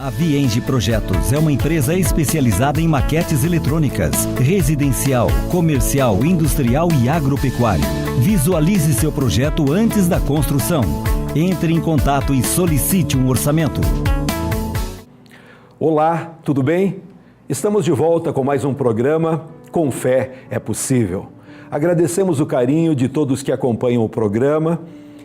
A Vienge Projetos é uma empresa especializada em maquetes eletrônicas, residencial, comercial, industrial e agropecuário. Visualize seu projeto antes da construção. Entre em contato e solicite um orçamento. Olá, tudo bem? Estamos de volta com mais um programa Com Fé é Possível. Agradecemos o carinho de todos que acompanham o programa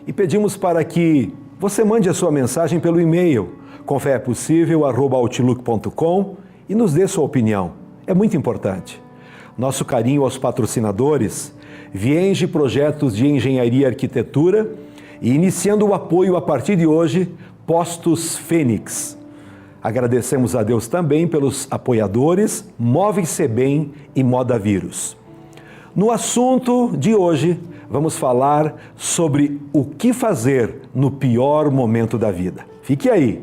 e pedimos para que você mande a sua mensagem pelo e-mail comfeepossível@outlook.com e nos dê sua opinião. É muito importante. Nosso carinho aos patrocinadores, Vienge Projetos de Engenharia e Arquitetura e iniciando o apoio a partir de hoje, Postos Fênix. Agradecemos a Deus também pelos apoiadores Móveis Sebem e Moda Vírus. No assunto de hoje, vamos falar sobre o que fazer no pior momento da vida. Fique aí!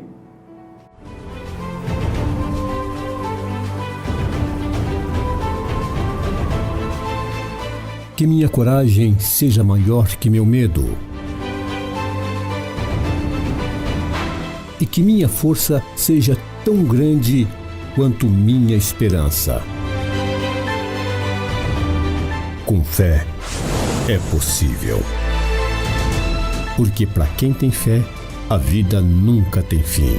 Que minha coragem seja maior que meu medo. E que minha força seja tão grande quanto minha esperança. Com fé é possível. Porque para quem tem fé, a vida nunca tem fim.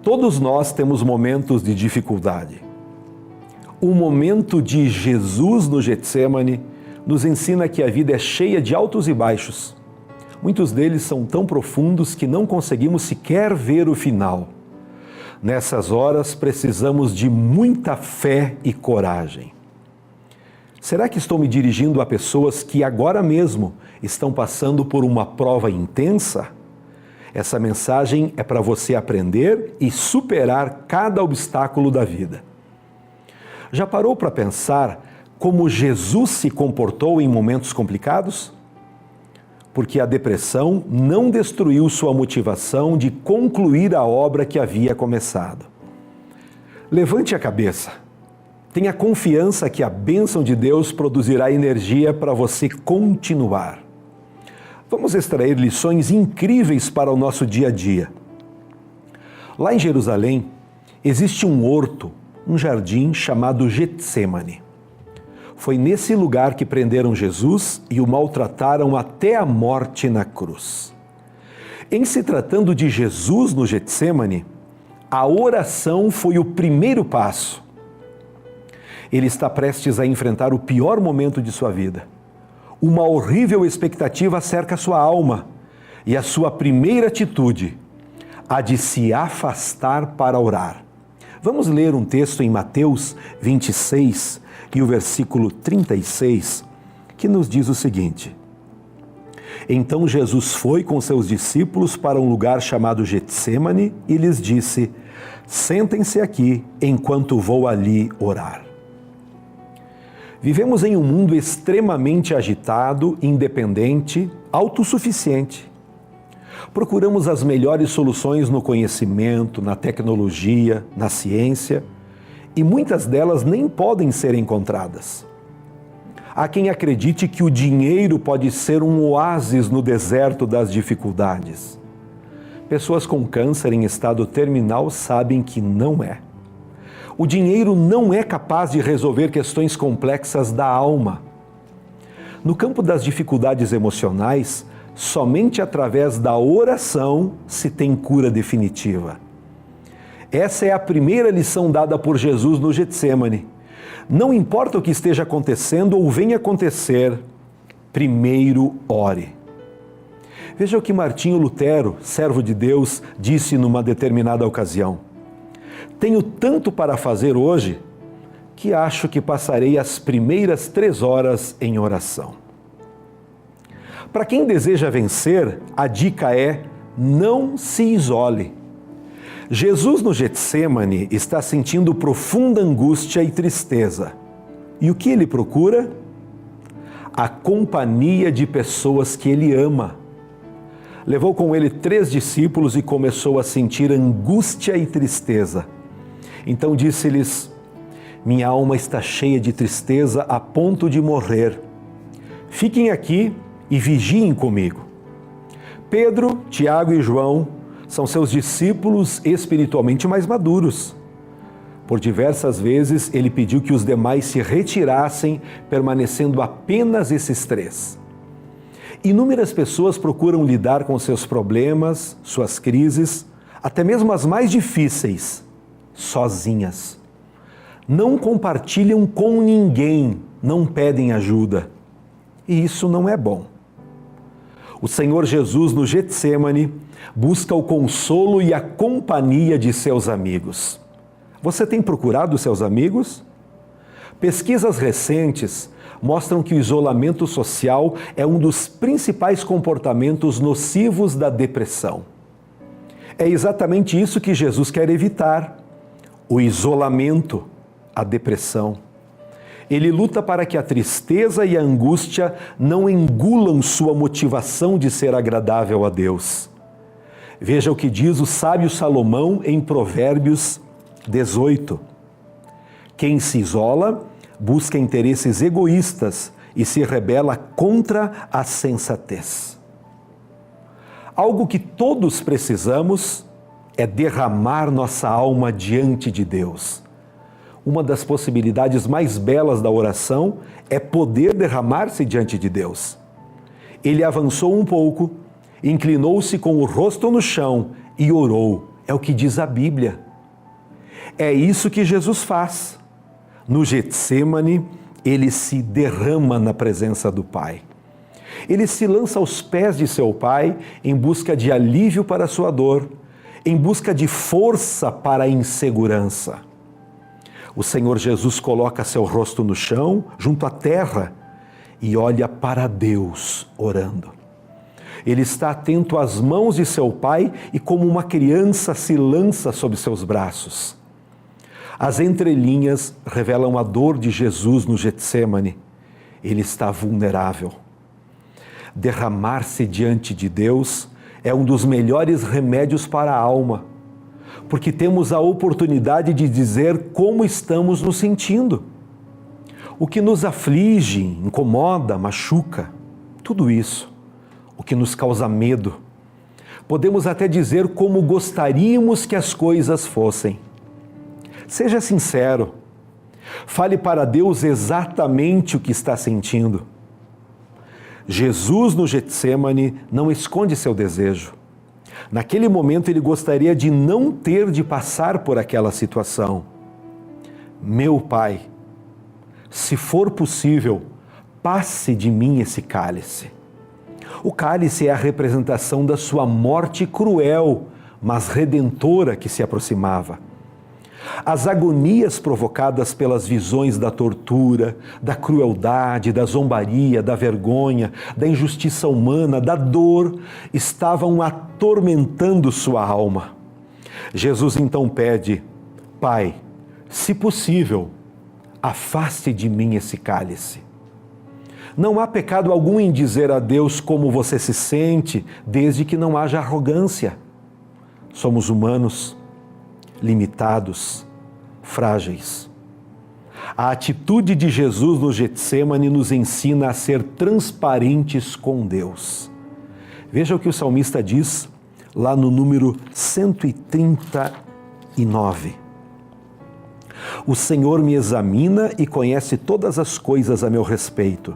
Todos nós temos momentos de dificuldade. O momento de Jesus no Getsemane nos ensina que a vida é cheia de altos e baixos. Muitos deles são tão profundos que não conseguimos sequer ver o final. Nessas horas, precisamos de muita fé e coragem. Será que estou me dirigindo a pessoas que agora mesmo estão passando por uma prova intensa? Essa mensagem é para você aprender e superar cada obstáculo da vida. Já parou para pensar como Jesus se comportou em momentos complicados? Porque a depressão não destruiu sua motivação de concluir a obra que havia começado. Levante a cabeça. Tenha confiança que a bênção de Deus produzirá energia para você continuar. Vamos extrair lições incríveis para o nosso dia a dia. Lá em Jerusalém, existe um horto, um jardim chamado Getsemane. Foi nesse lugar que prenderam Jesus e o maltrataram até a morte na cruz. Em se tratando de Jesus no Getsemane, a oração foi o primeiro passo. Ele está prestes a enfrentar o pior momento de sua vida. Uma horrível expectativa cerca sua alma e a sua primeira atitude, a de se afastar para orar. Vamos ler um texto em Mateus 26 e o versículo 36, que nos diz o seguinte: Então Jesus foi com seus discípulos para um lugar chamado Getsemane e lhes disse: Sentem-se aqui enquanto vou ali orar. Vivemos em um mundo extremamente agitado, independente, autossuficiente. Procuramos as melhores soluções no conhecimento, na tecnologia, na ciência, e muitas delas nem podem ser encontradas. Há quem acredite que o dinheiro pode ser um oásis no deserto das dificuldades. Pessoas com câncer em estado terminal sabem que não é. O dinheiro não é capaz de resolver questões complexas da alma. No campo das dificuldades emocionais, somente através da oração se tem cura definitiva. Essa é a primeira lição dada por Jesus no Getsemane. Não importa o que esteja acontecendo ou venha acontecer, primeiro ore. Veja o que Martinho Lutero, servo de Deus, disse numa determinada ocasião: Tenho tanto para fazer hoje que acho que passarei as primeiras 3 horas em oração. Para quem deseja vencer, a dica é: não se isole. Jesus no Getsemane está sentindo profunda angústia e tristeza. E o que ele procura? A companhia de pessoas que ele ama. Levou com ele 3 discípulos e começou a sentir angústia e tristeza. Então disse-lhes: Minha alma está cheia de tristeza a ponto de morrer. Fiquem aqui e vigiem comigo. Pedro, Tiago e João são seus discípulos espiritualmente mais maduros. Por diversas vezes, ele pediu que os demais se retirassem, permanecendo apenas esses três. Inúmeras pessoas procuram lidar com seus problemas, suas crises, até mesmo as mais difíceis, sozinhas. Não compartilham com ninguém, não pedem ajuda. E isso não é bom. O Senhor Jesus, no Getsêmani, busca o consolo e a companhia de seus amigos. Você tem procurado seus amigos? Pesquisas recentes mostram que o isolamento social é um dos principais comportamentos nocivos da depressão. É exatamente isso que Jesus quer evitar: o isolamento, a depressão. Ele luta para que a tristeza e a angústia não engulam sua motivação de ser agradável a Deus. Veja o que diz o sábio Salomão em Provérbios 18. Quem se isola busca interesses egoístas e se rebela contra a sensatez. Algo que todos precisamos é derramar nossa alma diante de Deus. Uma das possibilidades mais belas da oração é poder derramar-se diante de Deus. Ele avançou um pouco, inclinou-se com o rosto no chão e orou. É o que diz a Bíblia. É isso que Jesus faz. No Getsêmani, ele se derrama na presença do Pai. Ele se lança aos pés de seu Pai em busca de alívio para a sua dor, em busca de força para a insegurança. O Senhor Jesus coloca seu rosto no chão, junto à terra, e olha para Deus orando. Ele está atento às mãos de seu Pai e, como uma criança, se lança sob seus braços. As entrelinhas revelam a dor de Jesus no Getsêmani. Ele está vulnerável. Derramar-se diante de Deus é um dos melhores remédios para a alma, porque temos a oportunidade de dizer como estamos nos sentindo. O que nos aflige, incomoda, machuca, tudo isso, o que nos causa medo. Podemos até dizer como gostaríamos que as coisas fossem. Seja sincero, fale para Deus exatamente o que está sentindo. Jesus no Getsêmani não esconde seu desejo. Naquele momento ele gostaria de não ter de passar por aquela situação. Meu Pai, se for possível, passe de mim esse cálice. O cálice é a representação da sua morte cruel, mas redentora que se aproximava. As agonias provocadas pelas visões da tortura, da crueldade, da zombaria, da vergonha, da injustiça humana, da dor, estavam atormentando sua alma. Jesus então pede: Pai, se possível, afaste de mim esse cálice. Não há pecado algum em dizer a Deus como você se sente, desde que não haja arrogância. Somos humanos, limitados, frágeis. A atitude de Jesus no Getsêmani nos ensina a ser transparentes com Deus. Veja o que o salmista diz lá no número 139. O Senhor me examina e conhece todas as coisas a meu respeito.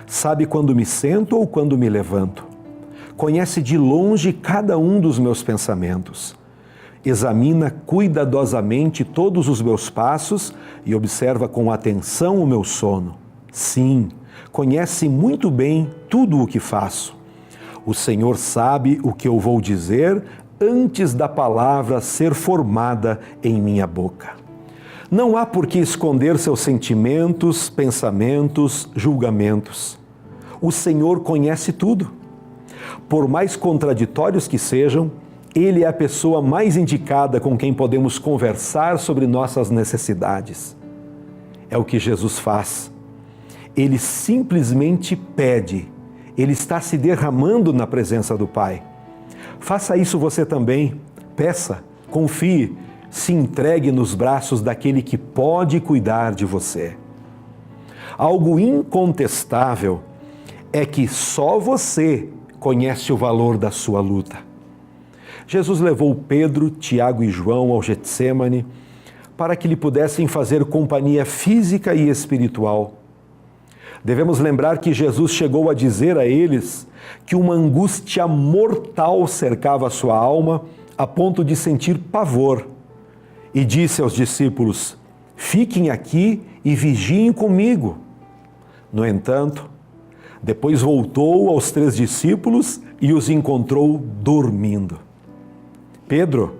Sabe quando me sento ou quando me levanto. Conhece de longe cada um dos meus pensamentos. Examina cuidadosamente todos os meus passos e observa com atenção o meu sono. Sim, conhece muito bem tudo o que faço. O Senhor sabe o que eu vou dizer antes da palavra ser formada em minha boca. Não há por que esconder seus sentimentos, pensamentos, julgamentos. O Senhor conhece tudo. Por mais contraditórios que sejam, Ele é a pessoa mais indicada com quem podemos conversar sobre nossas necessidades. É o que Jesus faz. Ele simplesmente pede. Ele está se derramando na presença do Pai. Faça isso você também. Peça, confie, se entregue nos braços daquele que pode cuidar de você. Algo incontestável é que só você conhece o valor da sua luta. Jesus levou Pedro, Tiago e João ao Getsêmani para que lhe pudessem fazer companhia física e espiritual. Devemos lembrar que Jesus chegou a dizer a eles que uma angústia mortal cercava a sua alma a ponto de sentir pavor. E disse aos discípulos: fiquem aqui e vigiem comigo. No entanto, depois voltou aos 3 discípulos e os encontrou dormindo. Pedro,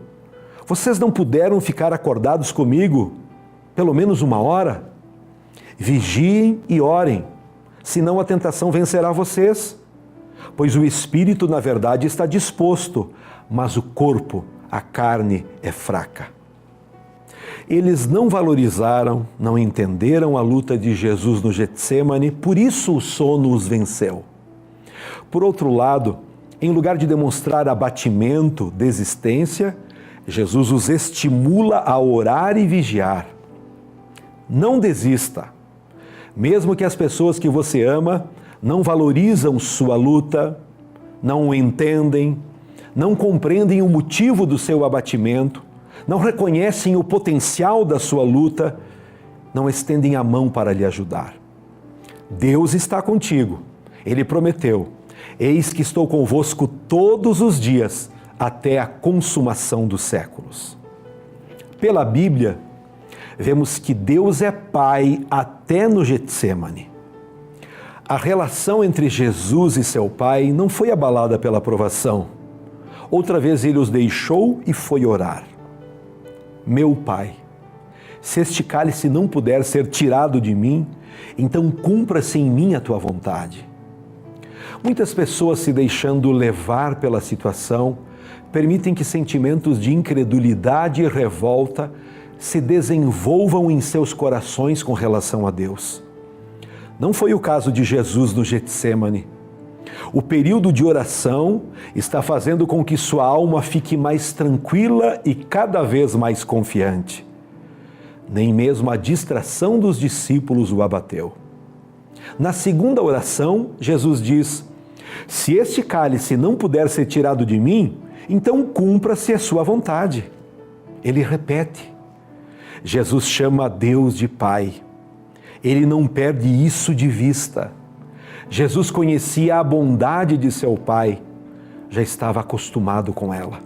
vocês não puderam ficar acordados comigo pelo menos 1 hora? Vigiem e orem, senão a tentação vencerá vocês. Pois o espírito, na verdade, está disposto, mas o corpo, a carne, é fraca. Eles não valorizaram, não entenderam a luta de Jesus no Getsêmani, por isso o sono os venceu. Por outro lado, em lugar de demonstrar abatimento, desistência, Jesus os estimula a orar e vigiar. Não desista. Mesmo que as pessoas que você ama não valorizam sua luta, não o entendem, não compreendem o motivo do seu abatimento, não reconhecem o potencial da sua luta, não estendem a mão para lhe ajudar. Deus está contigo. Ele prometeu: eis que estou convosco todos os dias, até a consumação dos séculos. Pela Bíblia, vemos que Deus é Pai até no Getsêmani. A relação entre Jesus e seu Pai não foi abalada pela provação. Outra vez ele os deixou e foi orar. Meu Pai, se este cálice não puder ser tirado de mim, então cumpra-se em mim a tua vontade. Muitas pessoas, se deixando levar pela situação, permitem que sentimentos de incredulidade e revolta se desenvolvam em seus corações com relação a Deus. Não foi o caso de Jesus no Getsêmani. O período de oração está fazendo com que sua alma fique mais tranquila e cada vez mais confiante. Nem mesmo a distração dos discípulos o abateu. Na segunda oração, Jesus diz: se este cálice não puder ser tirado de mim, então cumpra-se a sua vontade. Ele repete. Jesus chama Deus de Pai. Ele não perde isso de vista. Jesus conhecia a bondade de seu Pai, já estava acostumado com ela.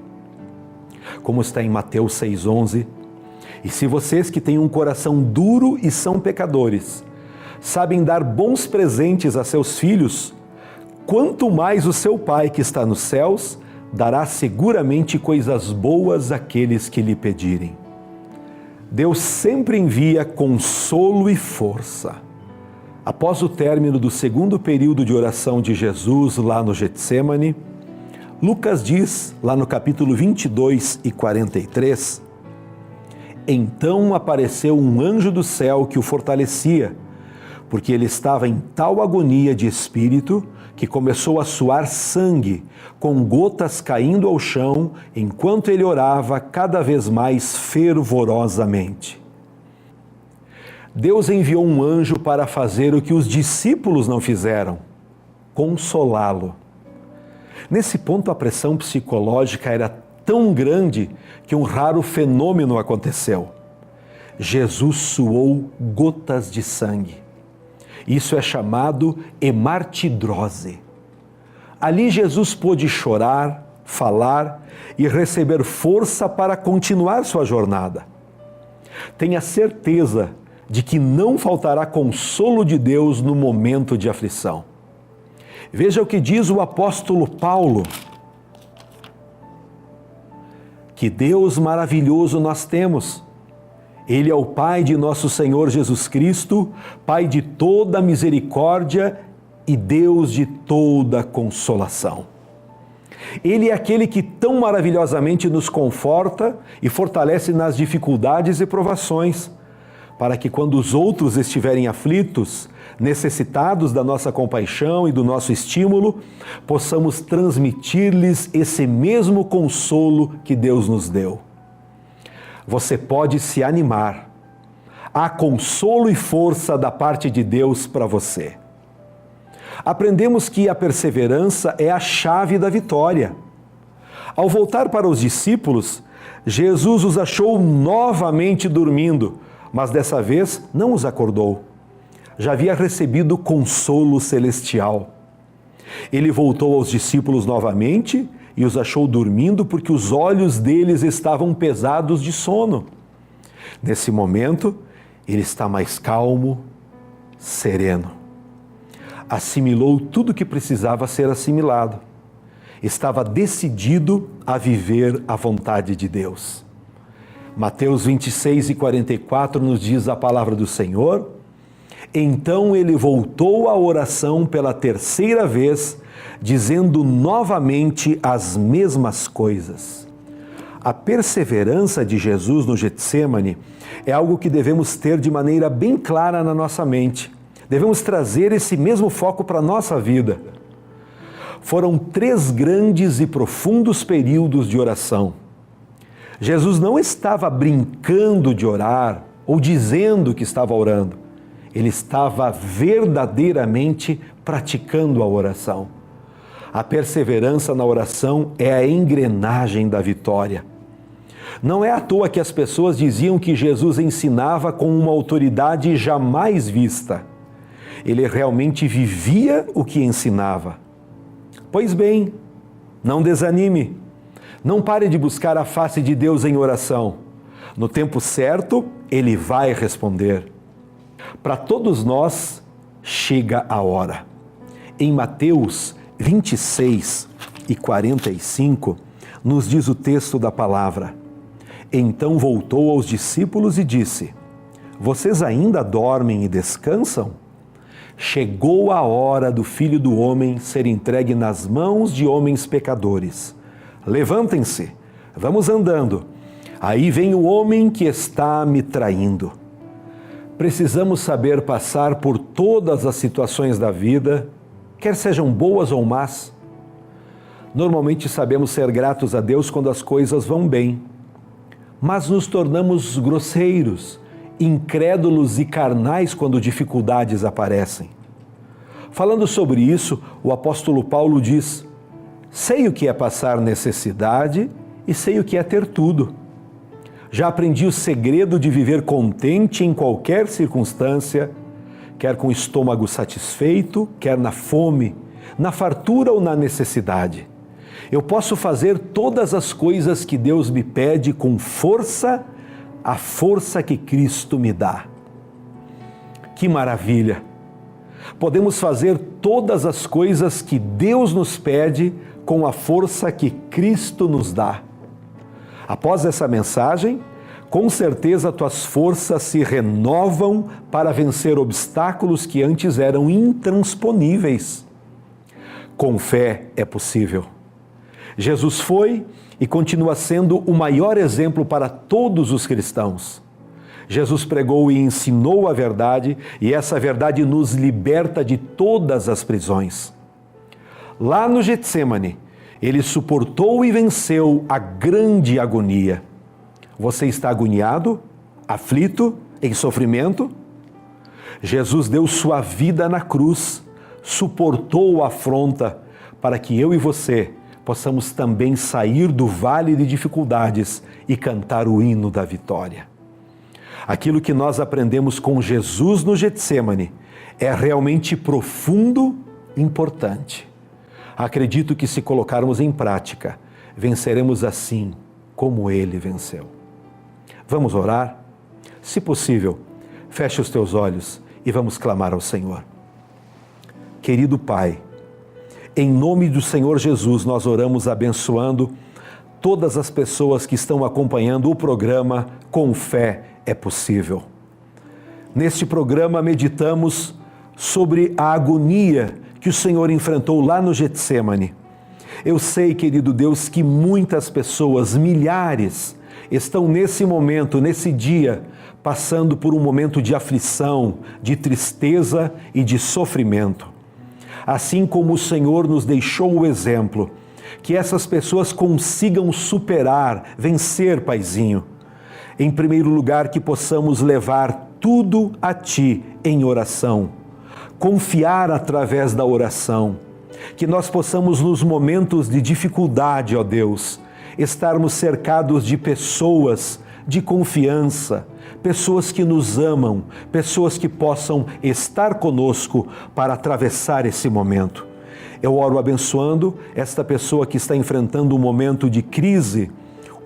Como está em Mateus 6,11, e se vocês que têm um coração duro e são pecadores, sabem dar bons presentes a seus filhos, quanto mais o seu Pai que está nos céus dará seguramente coisas boas àqueles que lhe pedirem. Deus sempre envia consolo e força. Após o término do segundo período de oração de Jesus lá no Getsêmani, Lucas diz, lá no capítulo 22 e 43, então apareceu um anjo do céu que o fortalecia, porque ele estava em tal agonia de espírito que começou a suar sangue, com gotas caindo ao chão, enquanto ele orava cada vez mais fervorosamente. Deus enviou um anjo para fazer o que os discípulos não fizeram: consolá-lo. Nesse ponto, a pressão psicológica era tão grande que um raro fenômeno aconteceu. Jesus suou gotas de sangue. Isso é chamado hemartidrose. Ali Jesus pôde chorar, falar e receber força para continuar sua jornada. Tenha certeza de que não faltará consolo de Deus no momento de aflição. Veja o que diz o apóstolo Paulo. Que Deus maravilhoso nós temos. Ele é o Pai de nosso Senhor Jesus Cristo, Pai de toda misericórdia e Deus de toda consolação. Ele é aquele que tão maravilhosamente nos conforta e fortalece nas dificuldades e provações, para que quando os outros estiverem aflitos, necessitados da nossa compaixão e do nosso estímulo, possamos transmitir-lhes esse mesmo consolo que Deus nos deu. Você pode se animar. Há consolo e força da parte de Deus para você. Aprendemos que a perseverança é a chave da vitória. Ao voltar para os discípulos, Jesus os achou novamente dormindo, mas dessa vez não os acordou. Já havia recebido consolo celestial. Ele voltou aos discípulos novamente e os achou dormindo porque os olhos deles estavam pesados de sono. Nesse momento, ele está mais calmo, sereno. Assimilou tudo que precisava ser assimilado. Estava decidido a viver a vontade de Deus. Mateus 26 e 44 nos diz a palavra do Senhor: então ele voltou à oração pela terceira vez, dizendo novamente as mesmas coisas. A perseverança de Jesus no Getsêmani é algo que devemos ter de maneira bem clara na nossa mente. Devemos trazer esse mesmo foco para a nossa vida. Foram 3 grandes e profundos períodos de oração. Jesus não estava brincando de orar ou dizendo que estava orando. Ele estava verdadeiramente praticando a oração. A perseverança na oração é a engrenagem da vitória. Não é à toa que as pessoas diziam que Jesus ensinava com uma autoridade jamais vista. Ele realmente vivia o que ensinava. Pois bem, não desanime. Não pare de buscar a face de Deus em oração. No tempo certo, Ele vai responder. Para todos nós, chega a hora. Em Mateus 26 e 45, nos diz o texto da palavra: então voltou aos discípulos e disse: vocês ainda dormem e descansam? Chegou a hora do Filho do Homem ser entregue nas mãos de homens pecadores. Levantem-se, vamos andando. Aí vem o homem que está me traindo. Precisamos saber passar por todas as situações da vida, quer sejam boas ou más. Normalmente sabemos ser gratos a Deus quando as coisas vão bem, mas nos tornamos grosseiros, incrédulos e carnais quando dificuldades aparecem. Falando sobre isso, o apóstolo Paulo diz: sei o que é passar necessidade e sei o que é ter tudo. Já aprendi o segredo de viver contente em qualquer circunstância, quer com o estômago satisfeito, quer na fome, na fartura ou na necessidade. Eu posso fazer todas as coisas que Deus me pede com força, a força que Cristo me dá. Que maravilha! Podemos fazer todas as coisas que Deus nos pede com a força que Cristo nos dá. Após essa mensagem, com certeza tuas forças se renovam para vencer obstáculos que antes eram intransponíveis. Com fé é possível. Jesus foi e continua sendo o maior exemplo para todos os cristãos. Jesus pregou e ensinou a verdade, e essa verdade nos liberta de todas as prisões. Lá no Getsêmani, ele suportou e venceu a grande agonia. Você está agoniado, aflito, em sofrimento? Jesus deu sua vida na cruz, suportou a afronta para que eu e você possamos também sair do vale de dificuldades e cantar o hino da vitória. Aquilo que nós aprendemos com Jesus no Getsêmani é realmente profundo e importante. Acredito que se colocarmos em prática, venceremos assim como Ele venceu. Vamos orar? Se possível, feche os teus olhos e vamos clamar ao Senhor. Querido Pai, em nome do Senhor Jesus, nós oramos abençoando todas as pessoas que estão acompanhando o programa Com Fé é Possível. Neste programa meditamos sobre a agonia que o Senhor enfrentou lá no Getsêmani. Eu sei, querido Deus, que muitas pessoas, milhares, estão nesse momento, nesse dia, passando por um momento de aflição, de tristeza e de sofrimento. Assim como o Senhor nos deixou o exemplo, que essas pessoas consigam superar, vencer, Paizinho. Em primeiro lugar, que possamos levar tudo a Ti em oração, confiar através da oração, que nós possamos nos momentos de dificuldade, ó Deus, estarmos cercados de pessoas de confiança, pessoas que nos amam, pessoas que possam estar conosco para atravessar esse momento. Eu oro abençoando esta pessoa que está enfrentando um momento de crise,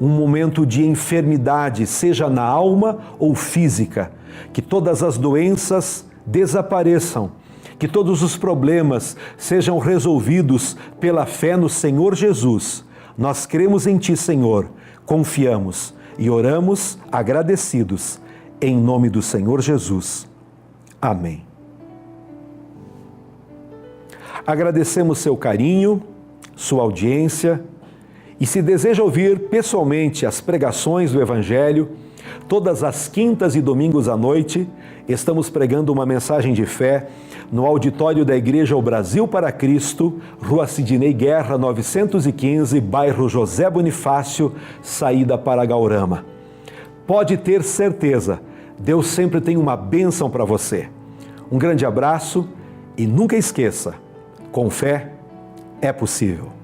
um momento de enfermidade, seja na alma ou física, que todas as doenças desapareçam, que todos os problemas sejam resolvidos pela fé no Senhor Jesus. Nós cremos em Ti, Senhor, confiamos e oramos agradecidos, em nome do Senhor Jesus. Amém. Agradecemos seu carinho, sua audiência, e se deseja ouvir pessoalmente as pregações do Evangelho, todas as quintas e domingos à noite, estamos pregando uma mensagem de fé no auditório da Igreja O Brasil para Cristo, Rua Sidney Guerra, 915, bairro José Bonifácio, saída para Gaurama. Pode ter certeza, Deus sempre tem uma bênção para você. Um grande abraço e nunca esqueça, com fé é possível.